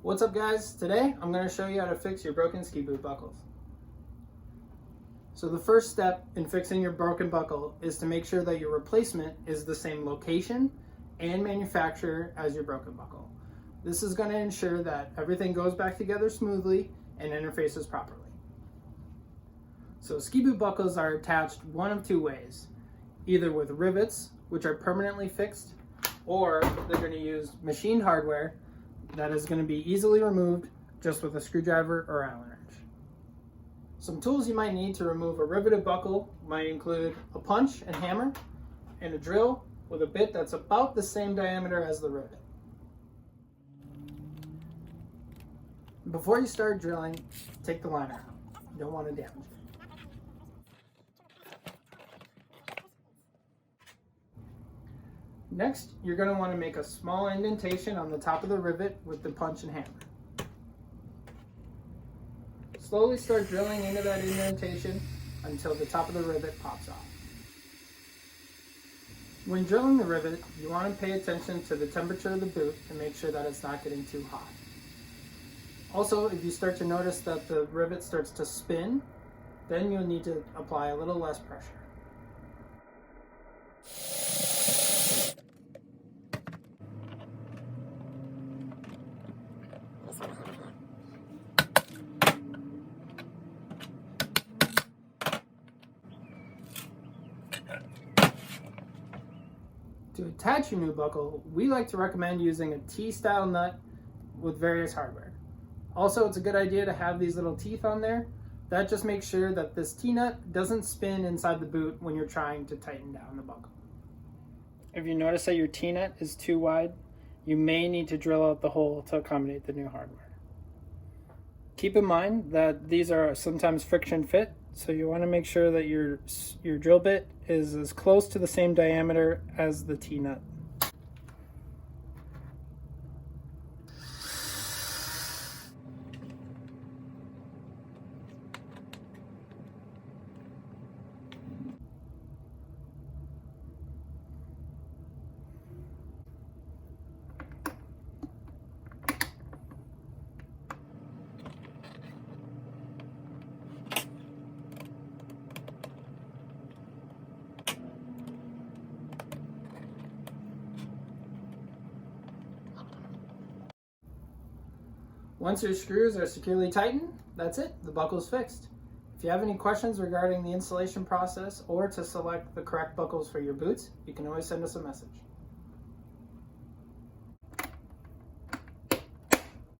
What's up guys? Today I'm going to show you how to fix your broken ski boot buckles. So the first step in fixing your broken buckle is to make sure that your replacement is the same location and manufacturer as your broken buckle. This is going to ensure that everything goes back together smoothly and interfaces properly. So ski boot buckles are attached one of two ways, either with rivets, which are permanently fixed, or they're going to use machined hardware that is going to be easily removed just with a screwdriver or Allen wrench. Some tools you might need to remove a riveted buckle might include a punch and hammer and a drill with a bit that's about the same diameter as the rivet. Before you start drilling, take the liner out. You don't want to damage it. Next, you're going to want to make a small indentation on the top of the rivet with the punch and hammer. Slowly start drilling into that indentation until the top of the rivet pops off. When drilling the rivet, you want to pay attention to the temperature of the boot and make sure that it's not getting too hot. Also, if you start to notice that the rivet starts to spin, then you'll need to apply a little less pressure. To attach your new buckle, we like to recommend using a T-style nut with various hardware. Also, it's a good idea to have these little teeth on there. That just makes sure that this T-nut doesn't spin inside the boot when you're trying to tighten down the buckle. If you notice that your T-nut is too wide, you may need to drill out the hole to accommodate the new hardware. Keep in mind that these are sometimes friction fit, so you want to make sure that your drill bit is as close to the same diameter as the T-nut. Once your screws are securely tightened, that's it, the buckle's fixed. If you have any questions regarding the installation process or to select the correct buckles for your boots, you can always send us a message.